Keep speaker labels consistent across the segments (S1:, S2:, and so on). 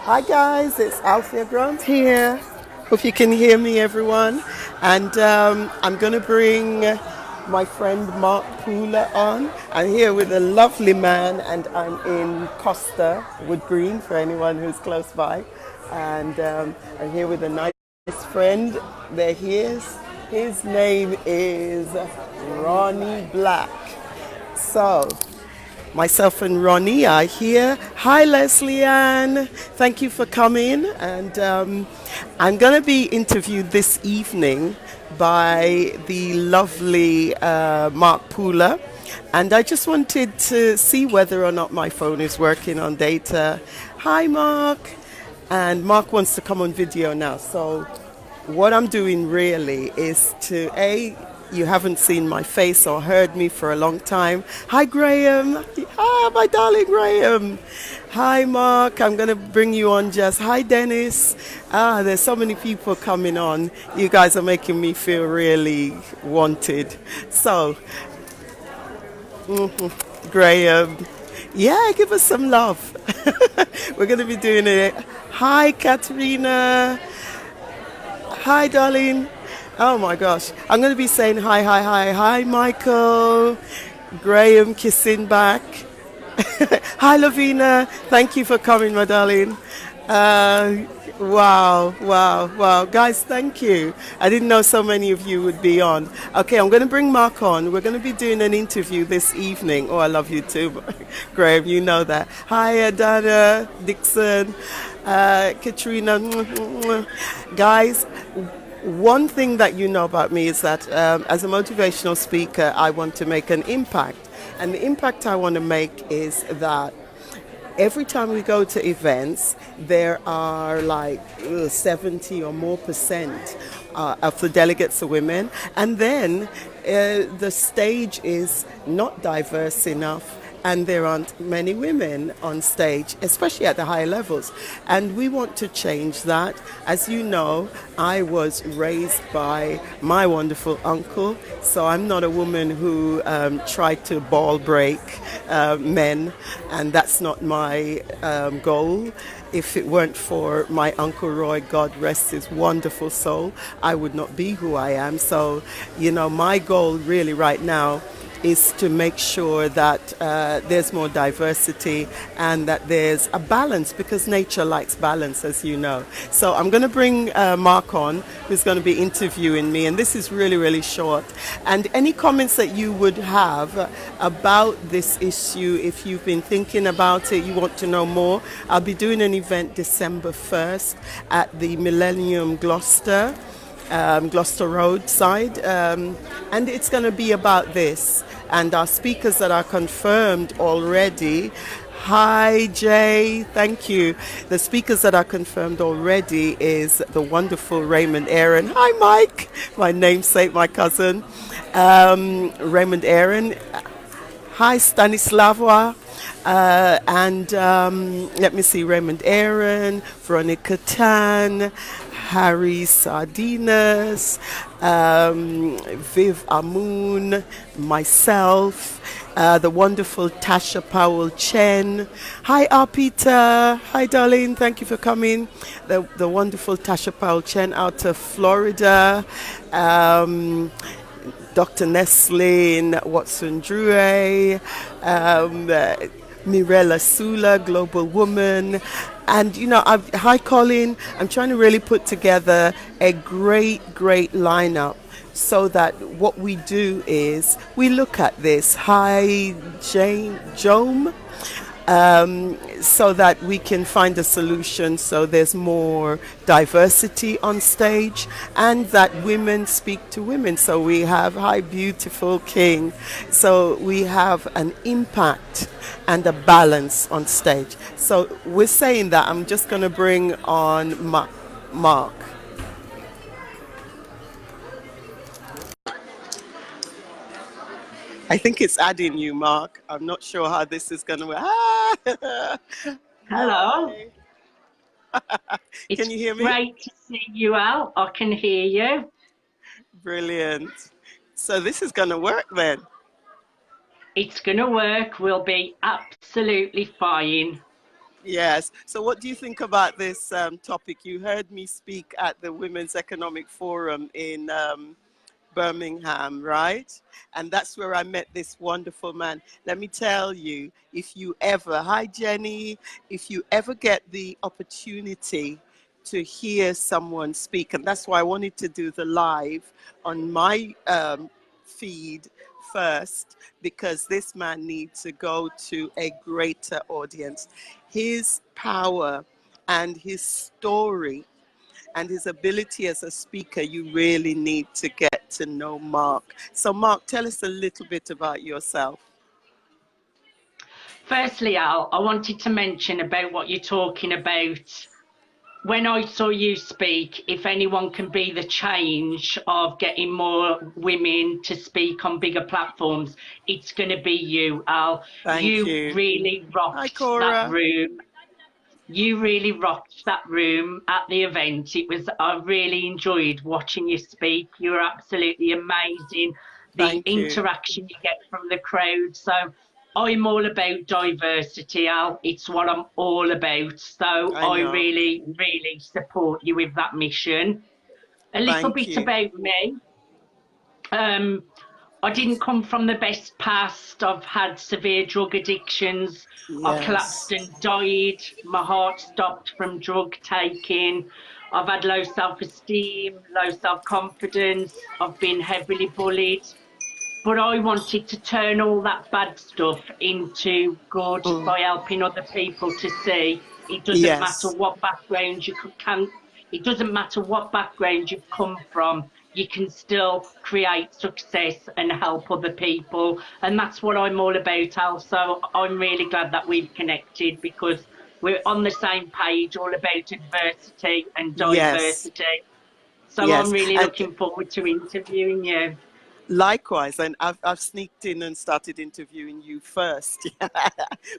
S1: Hi guys, it's Althea Grant here. Hope you can hear me, everyone. And I'm going to bring my friend Mark Pooler on. I'm here with a lovely man, and I'm in Costa, Wood Green, for anyone who's close by. And I'm here with a nice friend. There he is. His name is Ronnie Black. So, myself and Ronnie are here. Hi, Leslie Ann. Thank you for coming. And I'm going to be interviewed this evening by the lovely Mark Pooler. And I just wanted to see whether or not my phone is working on data. Hi, Mark. And Mark wants to come on video now. So what I'm doing really is to, you haven't seen my face or heard me for a long time. Hi, Graham. Ah, my darling Graham. Hi, Mark. I'm going to bring you on just. Hi, Dennis. Ah, there's so many people coming on. You guys are making me feel really wanted. So, Graham. Yeah, give us some love. We're going to be doing it. Hi, Katerina. Hi, darling. Oh my gosh. I'm going to be saying hi, hi, hi. Hi, Michael. Graham kissing back. Hi, Lavina. Thank you for coming, my darling. Wow. Guys, thank you. I didn't know so many of you would be on. Okay, I'm going to bring Mark on. We're going to be doing an interview this evening. Oh, I love you too, Graham. You know that. Hi, Adana, Dixon, Katrina. Guys, one thing that you know about me is that as a motivational speaker, I want to make an impact. And the impact I want to make is that every time we go to events, there are like 70 or more percent of the delegates are women. And then the stage is not diverse enough. And there aren't many women on stage, especially at the higher levels. And we want to change that. As you know, I was raised by my wonderful uncle, so I'm not a woman who tried to ball break men, and that's not my goal. If it weren't for my Uncle Roy, God rest his wonderful soul, I would not be who I am. So, my goal really right now is to make sure that there's more diversity and that there's a balance, because nature likes balance, as you know. So I'm going to bring Mark on, who's going to be interviewing me, and this is really, really short. And any comments that you would have about this issue, if you've been thinking about it, you want to know more, I'll be doing an event December 1st at the Millennium Gloucester. Gloucester Road side, and it's going to be about this. And our speakers that are confirmed already. Hi, Jay. Thank you. The speakers that are confirmed already is the wonderful Raymond Aaron. Hi, Mike. My namesake, my cousin. Raymond Aaron. Hi, Stanislava. And let me see, Raymond Aaron, Veronica Tan, Harry Sardinas, Viv Amun, myself, the wonderful Tasha Powell Chen. Hi, Arpita. Hi, darling. Thank you for coming. The wonderful Tasha Powell Chen out of Florida. Dr. Neslin Watson-Drew, Mirella Sula, Global Woman. And, hi, Colin. I'm trying to really put together a great lineup so that what we do is we look at this. Hi, Jome. So that we can find a solution so there's more diversity on stage and that women speak to women. So we have, hi, beautiful King. So we have an impact and a balance on stage. So we're saying that I'm just going to bring on Mark. I think it's adding you, Mark. I'm not sure how this is going to work.
S2: Hello.
S1: Hi.
S2: It's
S1: Can you hear me?
S2: great to see you out. I can hear you.
S1: Brilliant. So this is going to work then.
S2: It's going to work. We'll be absolutely fine.
S1: Yes. So, what do you think about this topic? You heard me speak at the Women's Economic Forum in Birmingham, right? And that's where I met this wonderful man. Let me tell you, if you ever, hi Jenny, if you ever get the opportunity to hear someone speak, and that's why I wanted to do the live on my feed first, because this man needs to go to a greater audience. His power and his story and his ability as a speaker, you really need to get to know Mark. So, Mark, tell us a little bit about yourself.
S2: Firstly, Al, I wanted to mention about what you're talking about. When I saw you speak, if anyone can be the change of getting more women to speak on bigger platforms, it's going to be you, Al.
S1: Thank
S2: You
S1: you.
S2: really
S1: Hi,
S2: rocked that
S1: Cora.
S2: room. You really rocked that room at the event. I really enjoyed watching you speak. You were absolutely amazing. The
S1: Thank you.
S2: interaction you get from the crowd. So I'm all about diversity, Al. It's what I'm all about. So
S1: I
S2: I
S1: know.
S2: really, really support you with that mission. A little
S1: Thank
S2: bit
S1: you.
S2: about me. Um, I didn't come from the best past. I've had severe drug addictions. I collapsed
S1: Yes.
S2: and died. My heart stopped from drug taking. I've had low self esteem, low self confidence. I've been heavily bullied. But I wanted to turn all that bad stuff into good
S1: Mm.
S2: by helping other people to see it doesn't matter
S1: Yes.
S2: what background you can, it doesn't matter what background you've come from, you can still create success and help other people. And that's what I'm all about, Al. So I'm really glad that we've connected because we're on the same page, all about adversity and
S1: Yes.
S2: diversity. So I'm
S1: Yes.
S2: really
S1: And
S2: looking forward to interviewing you.
S1: likewise, and I've sneaked in and started interviewing you first,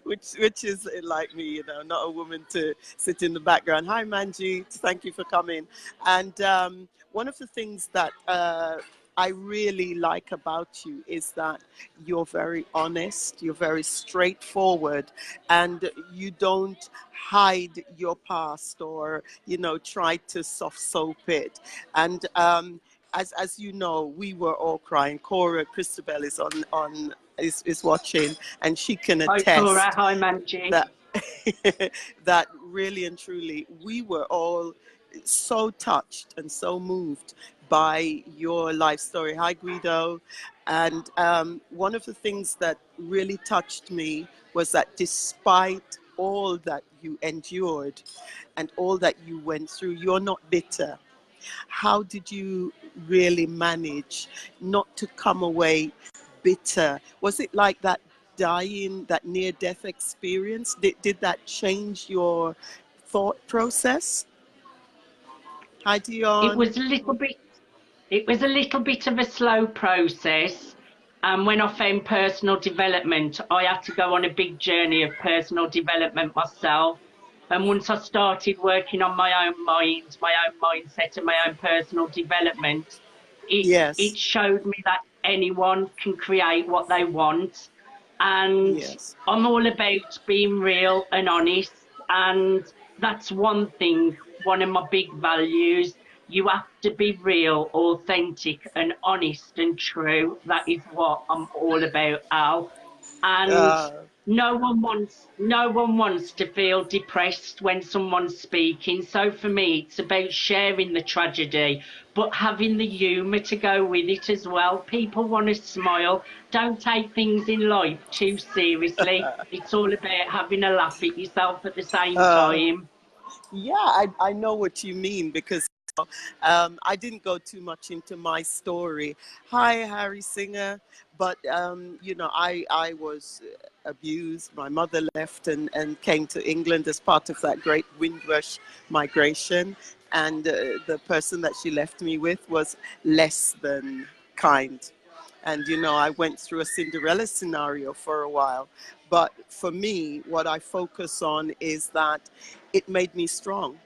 S1: which is like me, not a woman to sit in the background. Hi, Manji, thank you for coming. And one of the things that I really like about you is that you're very honest, you're very straightforward, and you don't hide your past or try to soft soap it. And as you know, we were all crying. Cora Christabel is watching, and she can
S2: Hi, Cora.
S1: attest
S2: Hi, Manji.
S1: that that really and truly we were all so touched and so moved by your life story. Hi, Guido. And one of the things that really touched me was that despite all that you endured and all that you went through, you're not bitter. How did you really manage not to come away bitter? Was it like that dying, that near death experience? Did that change your thought process? Hi,
S2: It
S1: Dion.
S2: was a little bit, it was a little bit of a slow process. And when I found personal development, I had to go on a big journey of personal development myself. And once I started working on my own mind, my own mindset, and my own personal development, it
S1: Yes,
S2: showed me that anyone can create what they want. And
S1: yes.
S2: I'm all about being real and honest. And that's one thing, one of my big values. You have to be real, authentic, and honest and true. That is what I'm all about, Al. And
S1: Uh,
S2: no one wants to feel depressed when someone's speaking. So for me, it's about sharing the tragedy, but having the humour to go with it as well. People want to smile. Don't take things in life too seriously. It's all about having a laugh at yourself at the same
S1: uh,
S2: time.
S1: yeah, I know what you mean because I didn't go too much into my story. Hi, Harry Singer. But, I was abused. My mother left and came to England as part of that great Windrush migration. And the person that she left me with was less than kind. And, I went through a Cinderella scenario for a while. But for me, what I focus on is that it made me strong.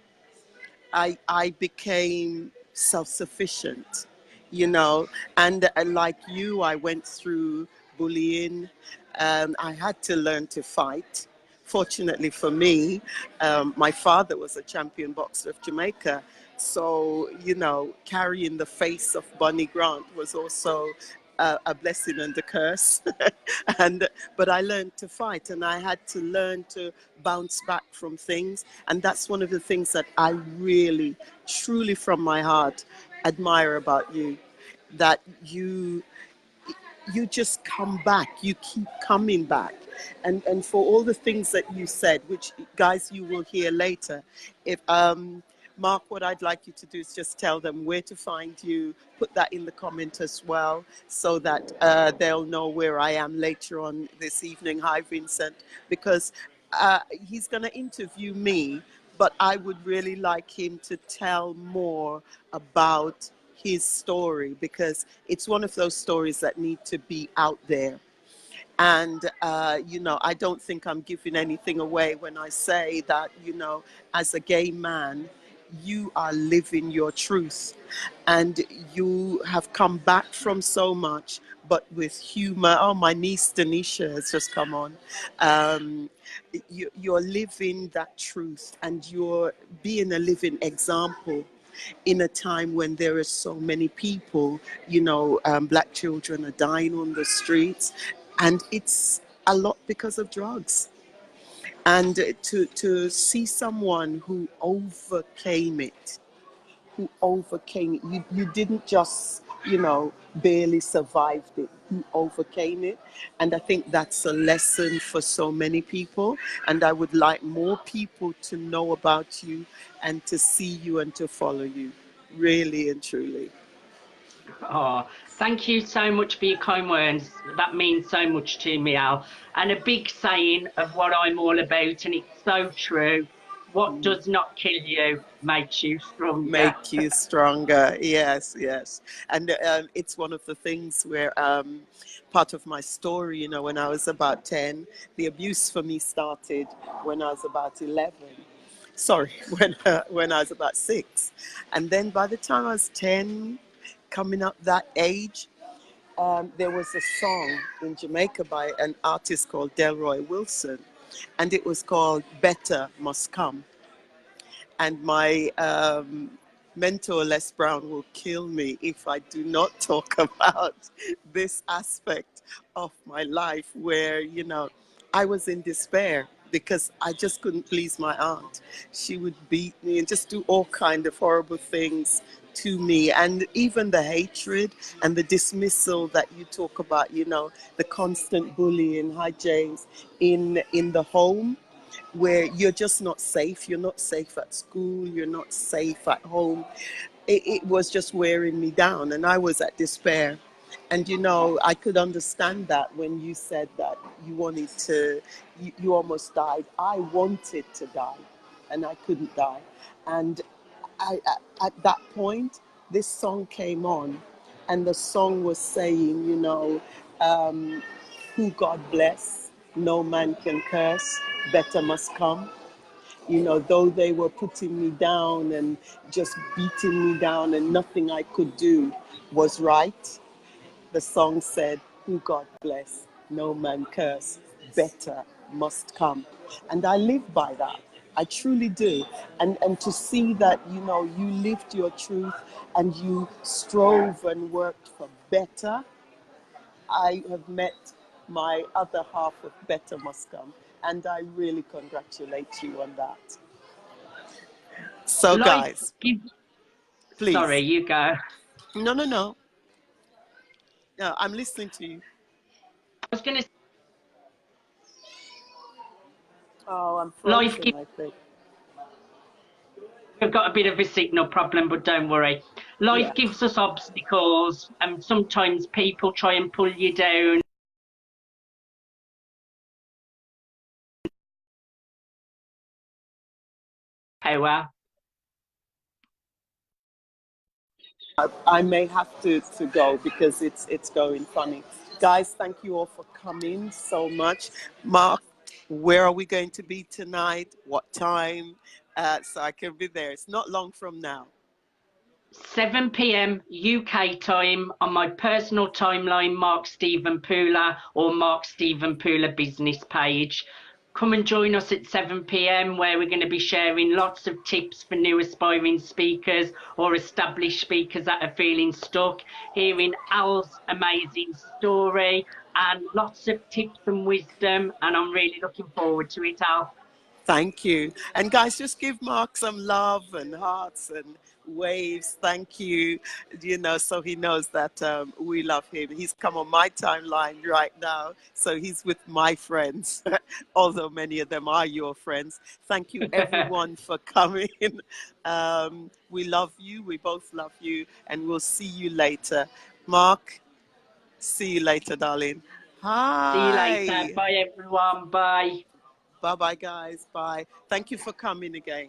S1: I became self-sufficient, and like you, I went through bullying. I had to learn to fight fortunately for me, my father was a champion boxer of Jamaica. So, you know, carrying the face of Bonnie Grant was also a blessing and a curse. and But I learned to fight, and I had to learn to bounce back from things. And that's one of the things that I really, truly from my heart admire about you, that you just come back, you keep coming back. And for all the things that you said, which guys you will hear later, if Mark, what I'd like you to do is just tell them where to find you, put that in the comment as well, so that they'll know where I am later on this evening. Hi Vincent, because he's going to interview me, but I would really like him to tell more about his story, because it's one of those stories that need to be out there. And, you know, I don't think I'm giving anything away when I say that, you know, as a gay man, you are living your truth, and you have come back from so much, but with humor. Oh, my niece Denisha has just come on. Um, you're living that truth, and you're being a living example in a time when there are so many people, you know, black children are dying on the streets, and it's a lot because of drugs. And to see someone who overcame it, you didn't just, you know, barely survived it, you overcame it. And I think that's a lesson for so many people. And I would like more people to know about you and to see you and to follow you, really and truly.
S2: Oh, thank you so much for your kind words. That means so much to me, Al. And a big saying of what I'm all about, and it's so true. What does not kill you makes you stronger.
S1: Make you stronger. Yes, yes. And it's one of the things where part of my story, you know, when I was about 10, the abuse for me started when I was about 11. Sorry, when I was about 6. And then by the time I was 10, coming up that age, there was a song in Jamaica by an artist called Delroy Wilson, and it was called Better Must Come. And my mentor, Les Brown, will kill me if I do not talk about this aspect of my life where, you know, I was in despair because I just couldn't please my aunt. She would beat me and just do all kind of horrible things to me. And even the hatred and the dismissal that you talk about, you know, the constant bullying, hi James, in the home, where you're just not safe. You're not safe at school. You're not safe at home. It was just wearing me down, and I was at despair. And you know, I could understand that when you said that you wanted to, you almost died. I wanted to die, and I couldn't die. And at that point, this song came on, and the song was saying, you know, who God bless, no man can curse, better must come. You know, though they were putting me down and just beating me down, and nothing I could do was right, the song said, who God bless, no man curse, better must come. And I live by that. I truly do. And to see that, you know, you lived your truth and you strove and worked for better, I have met my other half of Better Must Come, and I really congratulate you on that. So,
S2: Life
S1: guys,
S2: gives, sorry,
S1: please.
S2: you go.
S1: No, no, no. No, I'm listening to you.
S2: I was going to
S1: Oh, I'm
S2: life
S1: frozen,
S2: gives,
S1: I think.
S2: we've got a bit of a signal problem, but don't worry.
S1: Yeah.
S2: Life gives us obstacles, and sometimes people try and pull you down. Power.
S1: I may have to go because it's going funny. Guys, thank you all for coming so much. Mark, where are we going to be tonight? What time? So I can be there. It's not long from now.
S2: 7 p.m. UK time on my personal timeline, Mark Stephen Pooler, or Mark Stephen Pooler business page. come and join us at 7 p.m. where we're going to be sharing lots of tips for new aspiring speakers or established speakers that are feeling stuck, hearing Al's amazing story and lots of tips and wisdom. And I'm really looking forward to it, Al.
S1: Thank you. And guys, just give Mark some love and hearts and waves. Thank you. You know, so he knows that we love him. He's come on my timeline right now. So he's with my friends, although many of them are your friends. Thank you, everyone, for coming. We love you. We both love you. And we'll see you later. Mark, see you later, darling.
S2: See you later.
S1: Hi.
S2: Bye, everyone. Bye.
S1: Bye bye, guys. Bye. Thank you for coming again.